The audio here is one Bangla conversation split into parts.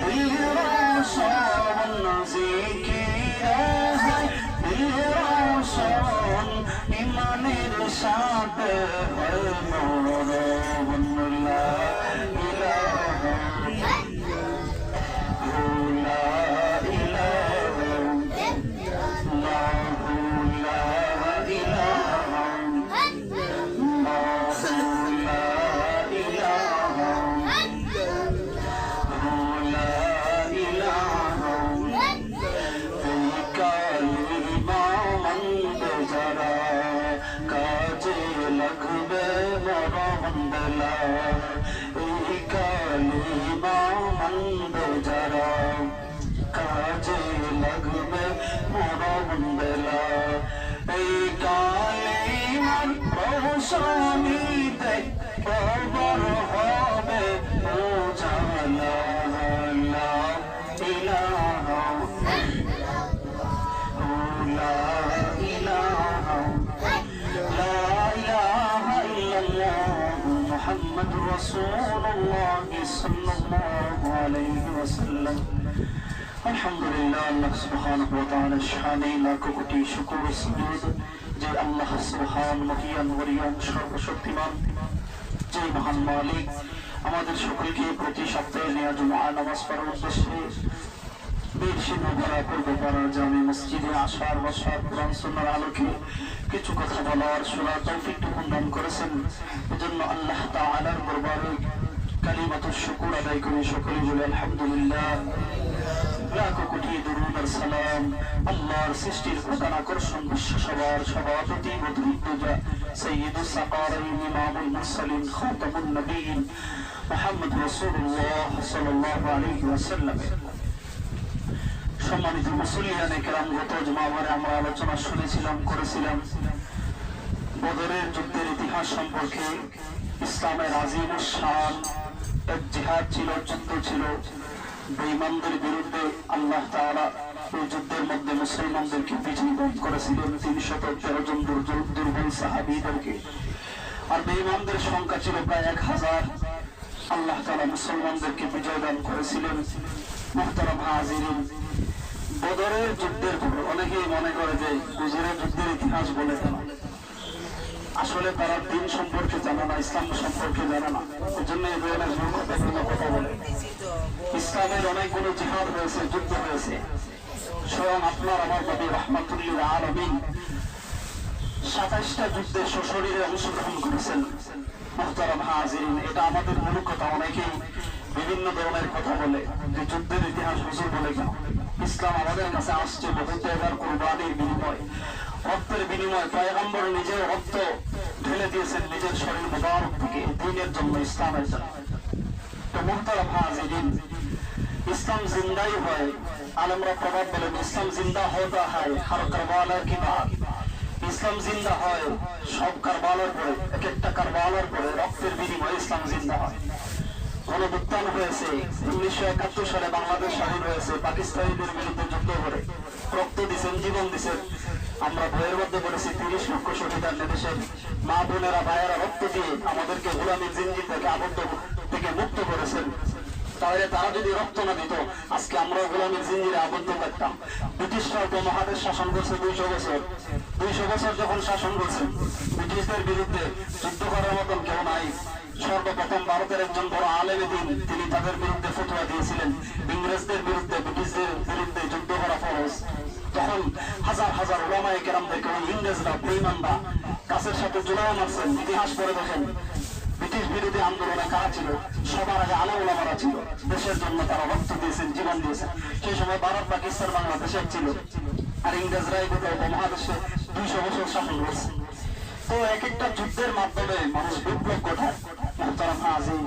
দিল রোশন জিকিরে হয় দিল রোশন ইমানের সাথে হয় মরণ লা ইলাহা কাজে লাগবে মরণবেলা এই কালিমার রোশনীতে কবর হবে উজালা লা ইলাহা লা ইলাহা লা ইলাহা ইল্লাল্লাহ মুহাম্মাদুর রাসূলুল্লাহ সাল্লাল্লাহু আলাইহি ওয়াসাল্লাম। আলহামদুলিল্লাহ, আল্লাহ সুবহানাহু ওয়া তাআলার শানে লাখো কোটি শুকর ও সুজুদ যে আল্লাহ সুবহান মহিয়ান ওয়ারিয়ান সর্বশক্তিমান যে মহান মালিক আমাদের সকলকে প্রতি সপ্তাহে নেওয়া জুমআ নামাজ পড়ার উদ্দেশ্যে জামে মসজিদে আসার বসার কোরআন সুন্নাহর আলোকে কিছু কথা বলার শোনার তৌফিক দান করেছেন। এজন্য আল্লাহ তাআলার দরবারে কালিমাতুশ শুকর আদায় করে সকলে বলে আলহামদুলিল্লাহ। লাখো কোটি দরুদ আর সালাম আল্লাহর সৃষ্টির প্রধান আকর্ষণ বিশ্ব সবার সভাপতি মধুরুদ্দোজা সাইয়্যিদুস সাকারাইন ইমামুল মুরসালিন খাতামুন নবিয়্যিন মুহাম্মদ রাসূলুল্লাহ সাল্লাল্লাহু আলাইহি ওয়াসাল্লাম। সম্মানিত মুসলিয়ানে কেরাম, গত জুমাবারে আমরা আলোচনা করেছিলাম বদরের যুদ্ধের ইতিহাস সম্পর্কে। ইসলামের আজিম শান এক জিহাদ ছিল, যুদ্ধ ছিল। বেঈমানদের বিরুদ্ধে আল্লাহ তাআলা এই যুদ্ধের মধ্যে মুসলমানদেরকে বিজয়ী দান করেছিলেন 313 জন দুর্বল সাহাবীদেরকে। আর বেঈমানদের সংখ্যা ছিল প্রায় 1000। আল্লাহ তাআলা মুসলমানদেরকে বিজয় দান করেছিলেন। মুহতারাম হাজিরিন, বদরের যুদ্ধের পর অনেকেই মনে করে যে হুজুরের যুদ্ধের ইতিহাস বলে কেন? আসলে তারা দিন সম্পর্কে জানে না, ইসলাম সম্পর্কে জানে না। এই জন্য এই ধরনের কথা বলে। ইসলামের অনেকগুলো জিহাদ হয়েছে, যুদ্ধ হয়েছে। স্বয়ং আপনার আমার নবী রাহমাতুল লিল আলামিন 27টা যুদ্ধে সশরীরে অংশগ্রহণ করেছেন। মুহতারাম হাজিরিন, এটা আমাদের মূর্খতা। অনেকেই বিভিন্ন ধরনের কথা বলে যে যুদ্ধের ইতিহাস হুজুর বলে কেন? ইসলাম আমাদের কাছে আসছে বহুত জায়গার কুরবানির বিনিময়, রক্তের বিনিময়। পয়গম্বর নিজের রক্ত ঢেলে দিয়েছেন নিজের শরীর মুবারক থেকে দ্বীনের জন্য, ইসলামের জন্য। তো মুহতারাম হাজিরিন, ইসলাম জিন্দাই হয়। আলেমরা প্রবাদ বলেন ইসলাম জিন্দা হতা হয় হর কারবালার কি বাত। ইসলাম জিন্দা হয় সব কারবালার পরে, এক একটা কারবালার পরে রক্তের বিনিময়ে ইসলাম জিন্দা হয়। গণভুত্থান হয়েছে 1971 সালে, বাংলাদেশ স্বাধীন হয়েছে। পাকিস্তানিদের বিরুদ্ধে যুদ্ধ করে রক্ত দিচ্ছেন, জীবন দিচ্ছেন। আমরা বইয়ের মধ্যে পড়েছি 30 লক্ষ শহীদের দেশের মা বোনেরা ভাইয়েরা রক্ত দিয়ে আমাদেরকে গোলামীর জিনজির থেকে আবদ্ধ থেকে মুক্ত করেছেন। তাহলে তারা যদি রক্ত না দিত আজকে আমরাও গোলামীর জিনজিরে আবদ্ধ থাকতাম। ব্রিটিশরা উপমহাদেশ শাসন করছে 200 বছর। 200 বছর যখন শাসন করছে, ব্রিটিশদের বিরুদ্ধে যুদ্ধ করার মতন কেউ নাই। সর্বপ্রথম ভারতের একজন বড় আলেম দিন, তিনি তাদের বিরুদ্ধে ফতোয়া দিয়েছিলেন ইংরেজদের বিরুদ্ধে, ব্রিটিশদের বিরুদ্ধে যুদ্ধ করা ফরজ। তখন হাজার হাজার উলামায়ে কেরামদেরকে ওই ইংরেজরা বেঈমানরা কাছের সাথে জোড়ায় মারছেন। ইতিহাস পড়ে দেখেন ব্রিটিশ বিরোধী আন্দোলনে কারা ছিল? সবার আগে আলেম ওলামারা ছিল। দেশের জন্য তারা রক্ত দিয়েছেন, জীবন দিয়েছেন। সেই সময় ভারত, পাকিস্তান, বাংলাদেশ ছিল। আর ইংরেজরাই গোটা উপমহাদেশে 200 বছর শাসন করছে। তো এক একটা যুদ্ধের মাধ্যমে মানুষ বিপ্লব ঘটায়। মুহতারাম হাজির,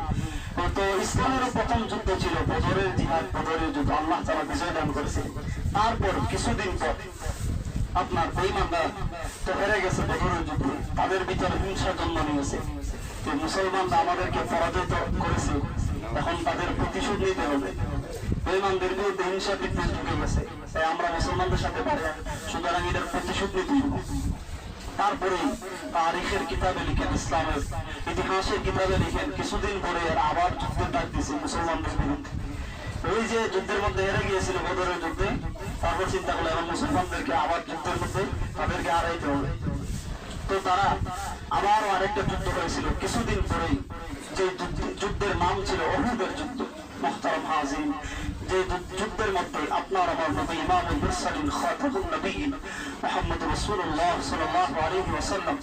তো ইসলামের প্রথম যুদ্ধ ছিল বদরের জিহাদ, বদরের যুদ্ধ। আল্লাহ তাআলা বিজয় দান করেছে। তারপর কিছুদিন পর আপনার বেঈমানরা তো হেরে গেছে বদরের যুদ্ধে, তাদের ভিতরে হিংসা জন্ম নিয়েছে। তো মুসলমানরা আমাদেরকে পরাজিত করেছে, এখন তাদের প্রতিশোধ নিতে হবে। বেঈমানদের বিরুদ্ধে হিংসা বিদ্বেষ ঢুকে গেছে, তাই আমরা মুসলমানদের সাথে পারি, সুতরাং এদের প্রতিশোধ নিতে হবে। তারপরে তারিখের কিতাবে লিখেন, ইসলামের ইতিহাসের কিতাবে লিখেন, কিছুদিন পরে এরা আবার যুদ্ধের ডাক দিয়েছে মুসলমানদের বিরুদ্ধে। ওই যে যুদ্ধের মধ্যে হেরে গিয়েছিল বদরের যুদ্ধে, তারপর চিন্তা করলো এখন মুসলমানদেরকে আবার যুদ্ধের মধ্যে তাদেরকে হারাইতে হবে। তো তারা আবারও আরেকটা যুদ্ধ হয়েছিল কিছুদিন পরেই, যে যুদ্ধের নাম ছিল উহুদের যুদ্ধ। মুহতারাম হাজিরিন, যে যুদ্ধের মধ্যে আপনার আমার নবী ইমামুল মুরসালিন খাতামুন নবিয়্যিন মুহাম্মদ রাসূলুল্লাহ সাল্লাল্লাহু আলাইহি ওয়াসাল্লাম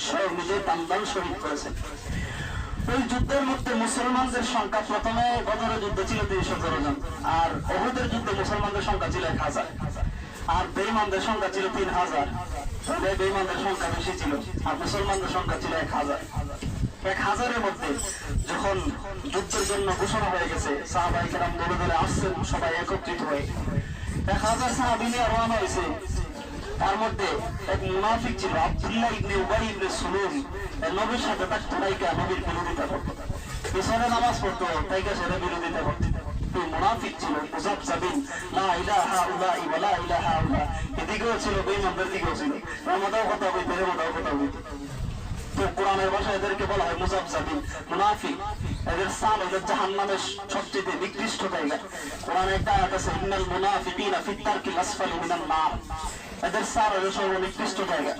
স্বয়ং নিজে প্রাণদান শহীদ করেছেন। ওই যুদ্ধের মধ্যে মুসলমানদের সংখ্যা প্রথমে বদরের যুদ্ধে ছিল 317 জন, আর উহুদের যুদ্ধে মুসলমানদের সংখ্যা ছিল 1000, আর বেঈমানদের সংখ্যা ছিল 3000। তবে বেঈমানদের সংখ্যা বেশি ছিল আর মুসলমানদের সংখ্যা ছিল 1000। 1000-এর মধ্যে যখন যুদ্ধের জন্য ঘোষণা হয়ে গেছে, সাহাবায়ে কেরাম দলে দলে আসছেন সবাই একত্রিত হয়ে। 1000 সাহাবী নিয়ে রওনা হয়েছে। তার মধ্যে এক মুনাফিক ছিল আব্দুল্লাহ ইবনে উবাই ইবনে সুলুল, নবীর সাথে থাকতো, তাইকা নবীর বিরোধিতা করতো, পিছনে নামাজ পড়তো, তাইকা সেটা বিরোধিতা করতো। এই মুনাফিক ছিল মুযাবযাবিন, লা ইলাহা ইল্লাল্লাহ ওয়া লা ইলাহা ইল্লাল্লাহ, এদিকেও ছিল বেঈমানদের দিকেও ছিল, আমাদেরও কথা বলতে আমাদেরও কথা বলতে। তো কোরআনের ভাষায় এদেরকে বলা হয় মুযাবযাবিন, মুনাফিক। এদের স্থান হলো জাহান্নামের সবচেয়ে নিকৃষ্ট জায়গা। কোরআনে একটা আয়াত আছে, ইন্নাল মুনাফিকিনা ফিত তারকিল আসফালি মিনান নার, এদের স্থান হলো সর্বনিকৃষ্ট জায়গা।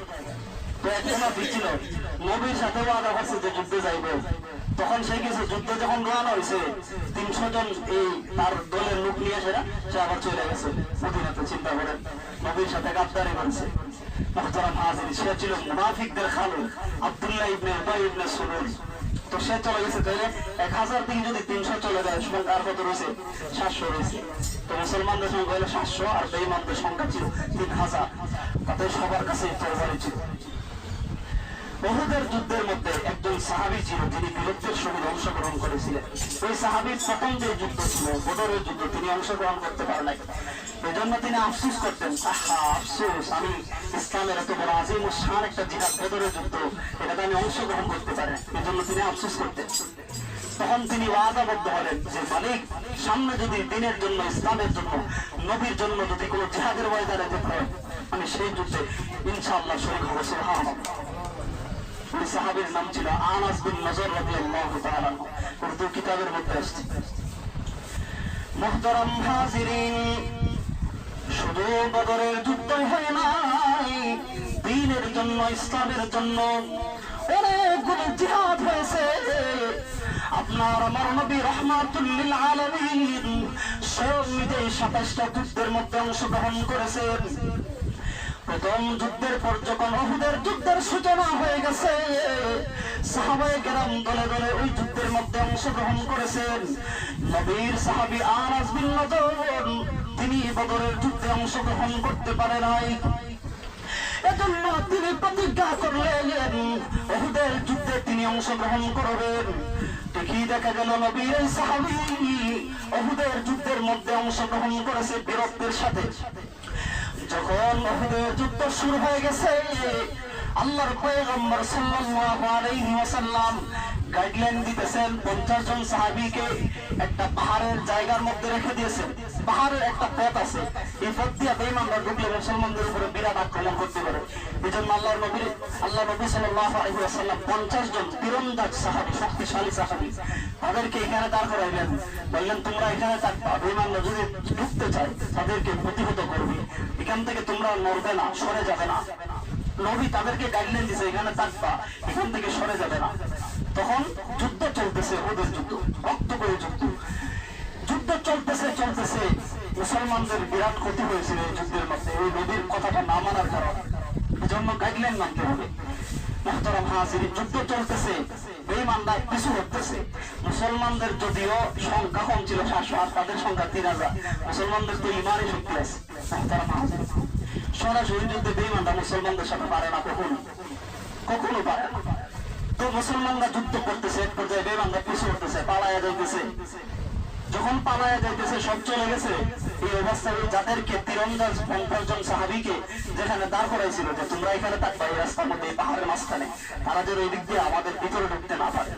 তো এক মুনাফিক ছিল, নবীর সাথে ওয়াদা করছে যে যুদ্ধে যাইবে। তখন সে কিছু যুদ্ধে যখন রওনা হয়েছে, 300 জন এই তার দলের লোক নিয়ে সে আবার চলে গেছে মদিনাতে। চিন্তা করেন, নবীর সাথে গাদ্দারি করেছে। মুহতারাম হাজির, সে ছিল মুনাফিকদের খালুক আব্দুল্লাহ ইবনে উবাই ইবনে সুলুল। তো সে চলে গেছে। তাহলে 1000 থেকে যদি 300 চলে যায়, সংখ্যা আর কত রয়েছে? 700 রয়েছে। তো মুসলমানদের সংখ্যা হলো 700 আর বেঈমানদের সংখ্যা ছিল 3000। তাতে সবার কাছে তরবারি ছিল। উহুদের যুদ্ধের মধ্যে একজন সাহাবী ছিল, তিনি বীরত্বের সহিত অংশগ্রহণ করেছিলেন। ওই সাহাবীর প্রথম যে যুদ্ধ ছিল বদরের যুদ্ধ, তিনি অংশগ্রহণ করতে পারেন নাই। এজন্য তিনি আফসোস করতেন, আহা আফসোস, আমি ইসলামের এত বড় আজিম ও শান একটা জিহাদ বদরের যুদ্ধ, এটাতে আমি অংশগ্রহণ করতে পারি। এজন্য তিনি আফসোস করতেন। তখন তিনি ওয়াদাবদ্ধ হলেন যে মালিক, সামনে যদি দিনের জন্য, ইসলামের জন্য, নবীর জন্য যদি কোনো জিহাদের ময়দানে যেতে হয়, আমি সেই যুদ্ধে ইনশাআল্লাহ শরীক হব। সুবহানাল্লাহ। ওই সাহাবীর নাম ছিল আনাস বিন নজর রাদিয়াল্লাহু তাআলা, উর্দু কিতাবের মধ্যে আসছে। মুহতারাম হাজিরিন, শুধু বদরের যুদ্ধই হয় নাই, দ্বীনের জন্য, ইসলামের জন্য অনেকগুলো জিহাদ হয়েছে। আপনার আমার নবী রাহমাতুল লিল আলামিন স্বয়ং নিজে 27টা যুদ্ধের মধ্যে অংশগ্রহণ করেছেন। প্রথম যুদ্ধের পর যখন উহুদের যুদ্ধের সূচনা হয়ে গেছে, সাহাবায়ে কেরাম দলে দলে ওই যুদ্ধের মধ্যে অংশগ্রহণ করেছেন। নবীর সাহাবী আনাস বিন নজর, তিনি বদরের যুদ্ধে অংশগ্রহণ করতে পারে নাই। এজন্য তিনি প্রতিজ্ঞা করলেন উহুদের যুদ্ধে তিনি অংশগ্রহণ করবেন। ঠিকই দেখা গেল নবীর এই সাহাবী উহুদের যুদ্ধের মধ্যে অংশগ্রহণ করেছে বীরত্বের সাথে। যখন উহুদের যুদ্ধ শুরু হয়ে গেছে, আল্লাহর পয়গম্বর সাল্লাল্লাহু আলাইহি ওয়াসাল্লাম গাইডলাইন দিতেছেন 50 জন সাহাবীকে একটা পাহাড়ের জায়গার মধ্যে রেখে দিয়েছেন। পাহাড়ের একটা পথ আছে, এই পথ দিয়ে বেঈমানরা ঢুকলে মুসলমানদের উপরে বিরাট আক্রমণ করতে পারে। এজন্য আল্লাহ নবী সাল্লাল্লাহু আলাইহি ওয়াসাল্লাম 50 জন তীরন্দাজ সাহাবী, শক্তিশালী সাহাবী, তাদেরকে এখানে দাঁড় করাইলেন। বললেন, তোমরা এখানে থাকবা, বেঈমানরা যদি ঢুকতে চায় তাদেরকে প্রতিহত করবে, এখান থেকে তোমরা নড়বে না, সরে যাবে না। নবী তাদেরকে গাইডলাইন দিয়েছে, এখানে থাকবা, এখান থেকে সরে যাবে না। তখন যুদ্ধ চলতেছে, ওদের যুদ্ধ, রক্ত করে যুদ্ধ, যুদ্ধ চলতেছে চলতেছে। মুসলমানদের বিরাট ক্ষতি হয়েছিল এই যুদ্ধের মধ্যে, ওই নবীর কথাটা না মানার কারণে। এজন্য গাইডলাইন মানতে হবে। মুহতারাম হাজিরিন, যুদ্ধ চলতেছে, বেঈমানরা পিছু হতেছে। মুসলমানদের যদিও সংখ্যা কম ছিল 700, আর তাদের সংখ্যা 3000। মুসলমানদের তো ইমানি শক্তি আছে। মুহতারাম হাজিরিন, সরাসরি যুদ্ধে বেঈমানরা মুসলমানদের সাথে পারে না, কখনো পারে না। তো মুসলমানরা যুদ্ধ করতেছে, এক পর্যায়ে বেঈমানরা পিছু হতেছে, পালায়া যাইতেছে। যখন পালায়া যাইতেছে, সব চলে গেছে, এই অবস্থায় যাদেরকে তীরন্দাজ 50 জন সাহাবীকে যেখানে দাঁড় করাইছিল যে তোমরা এখানে থাকবা এই রাস্তার মধ্যে, এই পাহাড়ের মাঝখানে, তারা যেন এই দিক দিয়ে আমাদের ভিতরে ঢুকতে না পারে,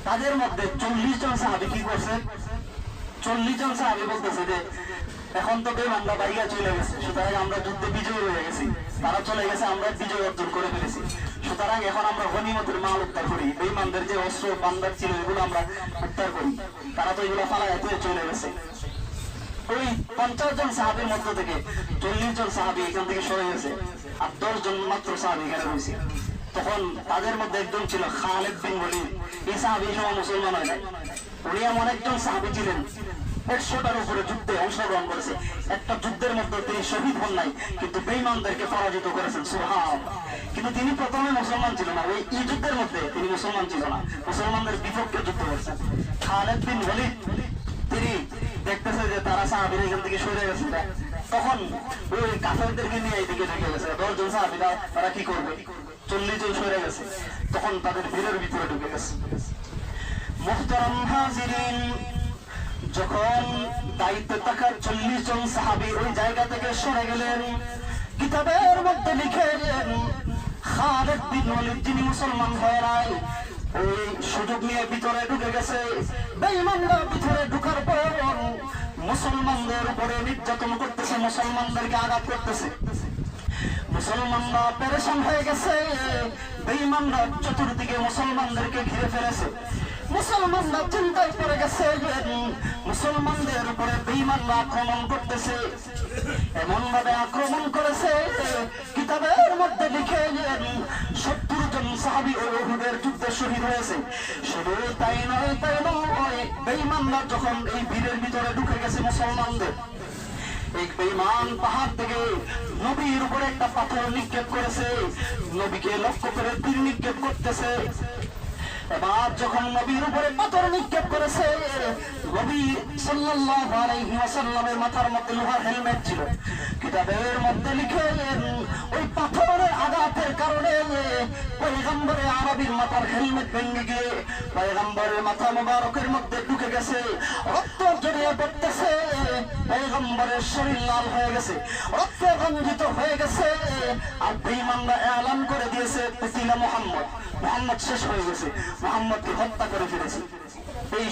তাদের মধ্যে 40 জন সাহাবী কি করছে? 40 জন সাহাবী বলতেছে যে এখন তো বেঈমানরা বাইরে চলে গেছে, সুতরাং আমরা যুদ্ধে বিজয়ী হয়ে গেছি, তারা চলে গেছে, আমরা বিজয় অর্জন করে ফেলেছি, সুতরাং এখন আমরা গনিমতের মাল উদ্ধার করি, বেঈমানদের যে অস্ত্র বান্দার ছিল এগুলো আমরা উদ্ধার করি, তারা তো এগুলো ফালায় চলে গেছে। ওই 50 জন সাহাবীর মধ্য থেকে 40 জন সাহাবী এখান থেকে সরে গেছে, আর 10 জন মাত্র সাহাবী এখানে রয়েছে। তখন তাদের মধ্যে একজন ছিল খালিদ বিন ওয়ালিদ। এই সাহাবী এই সময় মুসলমান হয় নাই। উনি এমন একজন সাহাবী ছিলেন 100টার উপরে যুদ্ধে অংশগ্রহণ করেছে। একটা যুদ্ধের মধ্যে তিনি শহীদ হন নাই, কিন্তু বেঈমানদেরকে পরাজিত করেছেন। সুবহানাল্লাহ। কিন্তু তিনি প্রথমে মুসলমান ছিল না, ওই যুদ্ধের মধ্যে তিনি মুসলমান ছিল না, মুসলমানদের বিপক্ষে যুদ্ধ করছেন। খালিদ বিন ওয়ালিদ তিনি দেখতেছে যে তারা সাহাবীরা এখান থেকে সরে গেছে, তখন ওই কাফেরদেরকে নিয়ে এইদিকে ঢুকে গেছে। 10 জন সাহাবীরা তারা কি করবে, 40 জন সরে গেছে, তখন তাদের ভিড়ের ভিতরে ঢুকে গেছে। মুহতারাম হাজিরিন, যখন দায়িত্বে থাকা 40 জন সাহাবী ওই জায়গা থেকে সরে গেলেন, কিতাবের মধ্যে লিখেছেন খালিদ বিন ওয়ালিদ যিনি মুসলমান হয়ে নাই, ওই সুযোগ নিয়ে ভিতরে ঢুকে গেছে। বেঈমানরা ভিতরে ঢুকার পর মুসলমানদের উপরে নির্যাতন করতেছে, মুসলমানদেরকে আঘাত করতেছে। মুসলমানরা পেরেশান হয়ে গেছে, বেঈমানরা চতুর্দিকে মুসলমানদেরকে ঘিরে ফেলেছে। মুসলমানরা চিন্তায় পড়ে গেছে, মুসলমানদের উপরে বেঈমানরা আক্রমণ করতেছে। এমন ভাবে আক্রমণ করেছে, কিতাবের মধ্যে লিখে 70 জন সাহাবী ওই উহুদের যুদ্ধে শহীদ হয়েছে। শুধু তাই নয়, বেঈমানরা যখন এই ভিড়ের ভিতরে ঢুকে গেছে মুসলমানদের, এই বেঈমান পাহাড় থেকে নবীর উপরে একটা পাথর নিক্ষেপ করেছে, নবীকে লক্ষ্য করে তীর নিক্ষেপ করতেছে। এবার যখন নবীর উপরে পাথর নিক্ষেপ করেছে, নবী সাল্লাল্লাহু আলাইহি ওয়াসাল্লামের মাথার মধ্যে লোহার হেলমেট ছিল। কিতাবের মধ্যে লিখে ওই পাথরের আঘাতের কারণে পয়গম্বরে আরবীর মাথার হেলমেট ভেঙে গিয়ে পয়গম্বরের মাথা মোবারকের মধ্যে ঢুকে গেছে, রক্ত জড়িয়ে পড়তেছে, পয়গম্বরের শরীর লাল হয়ে গেছে, রক্তে রঞ্জিত হয়ে গেছে। আর বেঈমানরা এলান করে দিয়েছে কুতিলা মুহাম্মদ, মুহাম্মদ শেষ হয়ে গেছে, মুহাম্মদকে হত্যা করে ফেলেছে। এই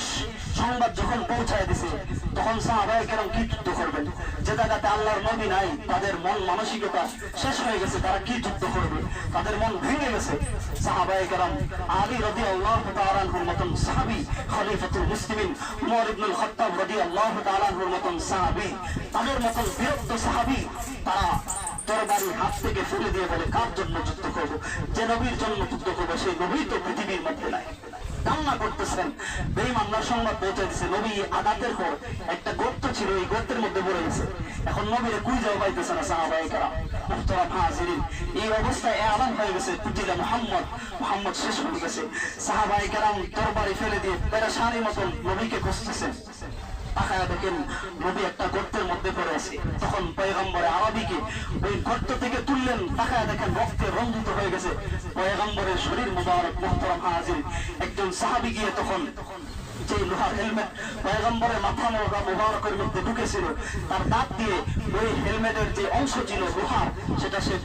সংবাদ যখন পৌঁছায় দিছে, তখন সাহাবায়ে কেরাম কি যুদ্ধ করবেন? যে জায়গাতে আল্লাহর নবী নাই, তাদের মন মানসিকতা শেষ হয়ে গেছে, তারা কি যুদ্ধ করবে? তাদের মন ভেঙে গেছে। সাহাবায়ে কেরাম আলী রাদিয়াল্লাহু তাআলা আনহুর মতন সাহাবী, খলিফাতুল মুসলিমিন উমর ইবনুল খাত্তাব রাদিয়াল্লাহু তাআলা আনহুর মতন সাহাবী, তাদের মতন বীরত্ব সাহাবী, তারা তরবারি হাত থেকে ফেলে দিয়ে বলে, কার জন্য যুদ্ধ করবো? যে নবীর জন্য যুদ্ধ করবো, সেই নবী তো পৃথিবীর মধ্যে নাই। কান্না করতেছেন। বেঈমানরা সংবাদ পৌঁছে দিচ্ছে, নবী আঘাতের পর একটা গর্ত ছিল, এই গর্তের মধ্যে পড়ে গেছে। এখন নবীরে খুঁজেও পাইতেছে না সাহাবায়ে কেরাম। মুহতারাম হাজিরিন, এই অবস্থায় এলান হয়ে গেছে কুতিলা মুহাম্মদ, মুহাম্মদ শেষ হয়ে গেছে। সাহাবায়ে কেরাম তরবারি ফেলে দিয়ে পেরেশানির মতন নবীকে খুঁজতেছেন। তাকায়া দেখেন নবী একটা গর্তের মধ্যে পড়ে আছে। তখন পয়গম্বরে আরবীকে ওই গর্ত থেকে তুললেন, তাকায়া দেখেন রক্তে রঞ্জিত হয়ে গেছে পয়গম্বরের শরীর মুবারক। মুহতারাম হাজির, একজন সাহাবী গিয়ে তখন যে লোহার হেলমেট পয়গম্বরের মাথা মুবারকের মধ্যে ঢুকেছিল, তার দাঁত দিয়ে ওই হেলমেটের যে অংশ ছিল লোহার, সেটা সে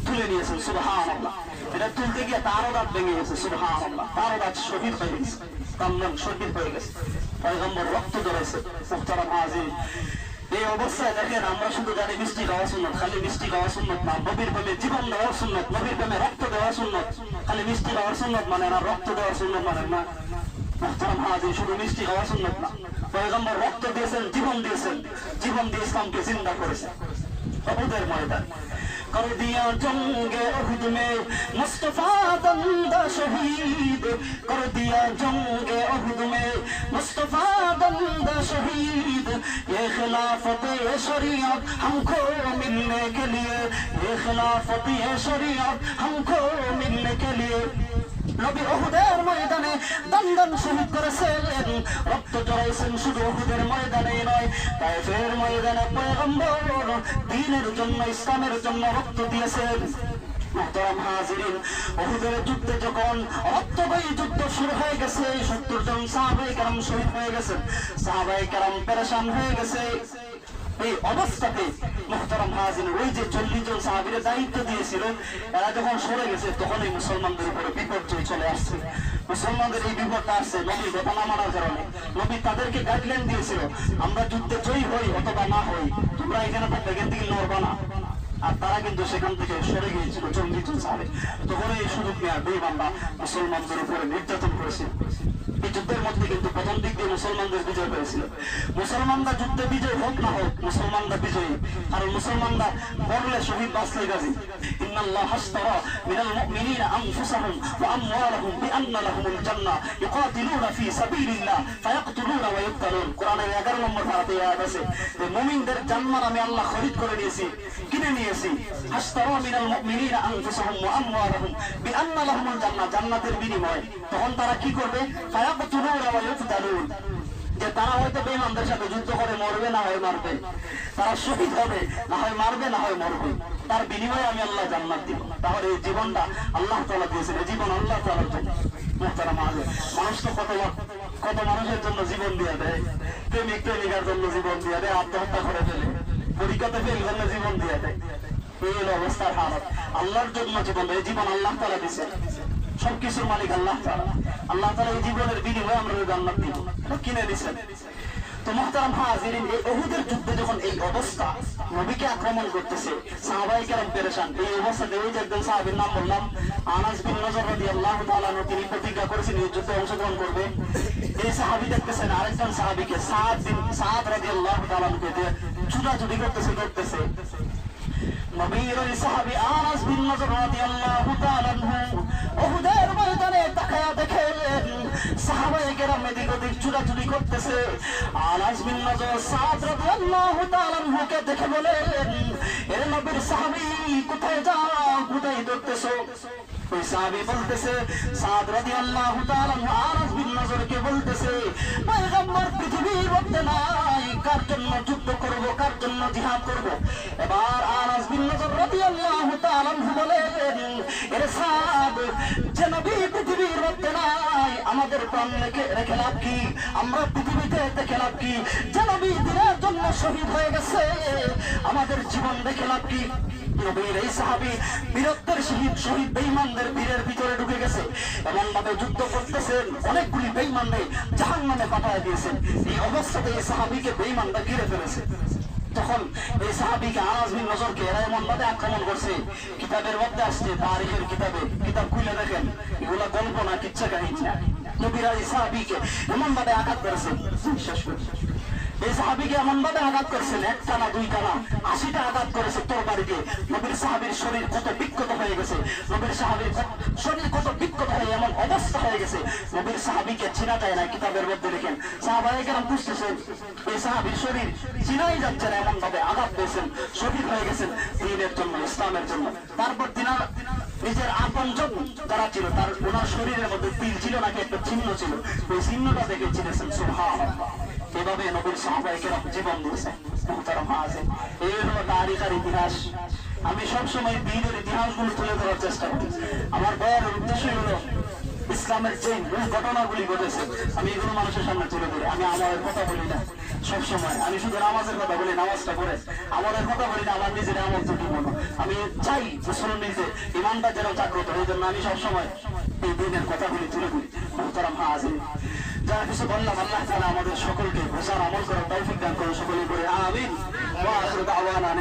তুলে নিয়েছেন। সুবহানাল্লাহ। এটা তুলতে গিয়ে তারও দাঁত ভেঙে গেছে। সুবহানাল্লাহ। তারও দাঁত শহীদ হয়ে গেছে, তার নাম শহীদ হয়ে গেছে, পয়গম্বর রক্ত ধরেছে। মুহতারাম হাজির, এই অবস্থায় দেখেন আমরা শুধু জানি মিষ্টি খাওয়া সুন্নত, খালি মিষ্টি খাওয়া সুন্নত না, নবীর প্রেমে জীবন দেওয়া সুন্নত, নবীর প্রেমে রক্ত দেওয়া সুন্নত। খালি মিষ্টি খাওয়া সুন্নত মানে না, রক্ত দেওয়া সুন্নত মানে না। মুহতারাম হাজির, শুধু মিষ্টি খাওয়া সুন্নত না, পয়গম্বর রক্ত দিয়েছেন, জীবন দিয়েছেন, জীবন দিয়ে ইসলামকে জিন্দা করেছেন। উহুদের ময়দান कर दिया जंगे उहुद में मुस्तफा दंदा शहीद, कर दिया जंगे उहुद में मुस्तफा दंदा शहीद। ये खिलाफत ये शरीयत हमको मिलने के लिए, ये खिलाफत ये शरीयत हमको मिलने के लिए। নবী উহুদের ময়দানে দন্দন শহীদ করেছেন, রক্ত ঝরাইছেন শুধু উহুদের ময়দানে নয়, তায়েফের ময়দানে পয়গম্বর দ্বীনের জন্য, ইসলামের জন্য রক্ত দিয়েছেন। মুহতারাম হাজিরিন, উহুদের যুদ্ধে যখন রক্তময়ী যুদ্ধ শুরু হয়ে গেছে, 70 জন সাহাবায়ে কেরাম শহীদ হয়ে গেছেন, সাহাবায়ে কেরাম পেরেশান হয়ে গেছে। এই অবস্থাতে মুহতারাম হাজির, ওই যে 40 জন সাহাবীর দায়িত্ব দিয়েছিল, এরা যখন সরে গেছে, তখন এই মুসলমানদের উপরে বিপর্যয় চলে আসছে। মুসলমানদের এই বিপদটা আসছে নবীর কথা না মানার কারণে। নবী তাদেরকে গাইডলাইন দিয়েছিল, আমরা যুদ্ধে জয়ী হই অথবা না হই, তোমরা এখানে থাকবে, এখান থেকে লড়বা না। আর তারা কিন্তু সেখান থেকে সরে গিয়েছিল 40 জন সাহাবী। তখন এই সুযোগ নিয়ে বেঈমানরা মুসলমানদের উপরে নির্যাতন করেছে। এই যুদ্ধের মধ্যে কিন্তু প্রথম দিক দিয়ে মুসলমানদের বিজয় হয়েছিল। মুসলমানরা যুদ্ধে বিজয় হোক না হোক, মুসলমানরা বিজয়ী, কারণ মুসলমানরা মরলে শহীদ বাঁচলে গাজী। ইন্নাল্লাহ হাশতারা মিনাল মুমিনিনা আনফুসাহুম ওয়া আমওয়ালাহুম বিআন্না লাহুমুল জান্নাহ ইউকাতিলুনা ফি সাবিলিল্লাহ ফায়াকতুলুনা ওয়া ইউকতালুন। কোরআনের 11 নম্বর ধারাতে আয়াত আছে যে মুমিনদের জান্নাত আমি আল্লাহ খরিদ করে নিয়েছি, কিনে নিয়েছি। হাশতারা মিনাল মুমিনিনা আনফুসাহুম ওয়া আমওয়ালাহুম বিআন্না লাহুমুল জান্নাহ, জান্নাতের বিনিময়। তখন তারা কি করবে? ফায়াকতুলুনা ওয়া ইউকতালুন, যে তারা হয়তো বেঈমানদের সাথে যুদ্ধ করে মরবে, না হয় মারবে, তারা শহীদ হবে, না হয় মারবে, না হয় মরবে, তার বিনিময়ে আমি আল্লাহ জান্নাত দিব। তাহলে এই জীবনটা আল্লাহ তাআলা দিয়েছেন, এই জীবন আল্লাহ তাআলার জন্য। মুহতারাম আযম, মানুষ তো কত মানুষের জন্য জীবন দিয়ে দেয়, প্রেমিকার জন্য জীবন দিয়ে দেয়, আত্মহত্যা করে ফেলে, পরীক্ষাতে ফেল জন্য জীবন দিয়ে দেয়। এই হলো অবস্থার হালত। আল্লাহর জন্য জীবন, এই জীবন আল্লাহ তাআলা দিয়েছেন, সবকিছুর মালিক আল্লাহ তাআলা। আল্লাহ তাআলা এই জীবনের বিনিময়ে আমরা জান্নাত দিব, কিনে দিয়েছেন। তো মুহতারাম হাজিরিন, এই উহুদের যুদ্ধে যখন এই অবস্থা, নবীকে আক্রমণ করতেছে, সাহাবায়ে কেরাম পেরেশান। এই অবস্থাতে ওই যে একজন সাহাবীর নাম বললাম, আনাস বিন নজর রাদিয়াল্লাহু তাআলা আনহু, তিনি প্রতিজ্ঞা করেছেন এই যুদ্ধে অংশগ্রহণ করবে। এই সাহাবী দেখতেছেন আরেকজন সাহাবীকে, সাদ রাদিয়াল্লাহু তাআলা আনহুকে ছুটাছুটি করতেছে। নবীর ওই সাহাবী আনাস বিন নজর রাদিয়াল্লাহু তাআলা আনহু উহুদের ময়দানে তাকায়া দেখেন সাহাবায়ে কেরাম এদিক ওদিক ছুটাছুটি করতেছে। আনাস বিন নজর সাদ রাদিয়াল্লাহু তাআলা আনহুকে দেখে বলেন, এ নবীর সাহাবী, কোথায় যাও, কোথায় দৌড়তেছো? ওই সাহাবী বলতেছে, সাদ রাদিয়াল্লাহু তাআলা আনহু আনাস বিন নজরকে বলতেছে, পয়গম্বর পৃথিবীর মধ্যে নাই, কার জন্য যুদ্ধ করব, কার জন্য জিহাদ করব? এবার আনাস বিন নজর রাদিয়াল্লাহু তাআলা আনহু বলেন, এর সাদ, যে নবী পৃথিবীর মধ্যে নাই, আমাদের প্রাণ রেখে লাভ কি? আমরা পৃথিবীতে দেখে লাভ কি? যে নবী দিনের জন্য শহীদ হয়ে গেছে, আমাদের জীবন দেখে লাভ কি? নবীর এই সাহাবী বীরত্বের শহীদ বেঈমানদের বীরের ভিতরে ঢুকে গেছে, এমন ভাবে যুদ্ধ করতেছেন, অনেকগুলি বেঈমানকে জাহান্নামে পাঠিয়ে দিয়েছেন। এই অবস্থাতে এই সাহাবীকে বেঈমানরা ঘিরে ফেলেছে। তখন এই সাহাবীকে আনাস বিন নজরকে এরা এমন ভাবে আক্রমণ করছে, কিতাবের মধ্যে আসছে, তারিখের কিতাব খুলে দেখেন, এগুলা গল্প না, কিচ্ছা কাহিনী না। নবীরা এই সাহাবীকে এমন ভাবে আঘাত করেছে, বিশ্বাস করি এই সাহাবীকে এমন ভাবে আঘাত করেছেন, একটা না, দুইটা না, 80টা আঘাত করেছে তরবারি দিয়ে। নবীর সাহাবীর শরীর কত বিক্ষত হয়ে গেছে, নবীর সাহাবীর শরীর কত বিক্ষত হয়ে এমন অবস্থা হয়ে গেছে, নবীর সাহাবীকে চিনা যায় না। কিতাবের মধ্যে লিখেন, সাহাবায়ে কেরাম বুঝতেছেন এই সাহাবীর শরীর চিনাই যাচ্ছে না, এমন ভাবে আঘাত পেয়েছেন, শহীদ হয়ে গেছেন দ্বীনের জন্য, ইসলামের জন্য। তারপর তিনি নিজের আপনজন যারা ছিল, ওনার শরীরের মধ্যে তিল ছিল নাকি একটা চিহ্ন ছিল, ওই চিহ্নটা দেখে চিনেছেন। সুবহানাল্লাহ, এভাবে নবীর সাহাবায়ে কেরাম জীবন দিয়েছেন। মুহতারাম হাজির, এই হলো তারিখের ইতিহাস। আমি সবসময় দ্বীনের ইতিহাসগুলো তুলে ধরার চেষ্টা করি। আমার বয়ানের উদ্দেশ্য হলো ইসলামের যে মূল ঘটনাগুলি ঘটেছে আমি এগুলো মানুষের সামনে তুলে ধরি। আমি আমাদের কথা বলি না সবসময়, আমি শুধু নামাজের কথা বলি, নামাজটা করে আমাদের কথা বলি না, আমার নিজের আমল তো দিব না। আমি চাই মুসলমান নিজে ইমানটা যেন জাগ্রত, এই জন্য আমি সবসময় এই দিনের কথাগুলি তুলে ধরি। মুহতারাম হাজির, যা কিছু বললাম আল্লাহ তাআলা আমাদের সকলকে বোঝার আমল করার তৌফিক দান করুন, সকলে বলে আমিন। ওয়া আখিরু দাওয়ানা।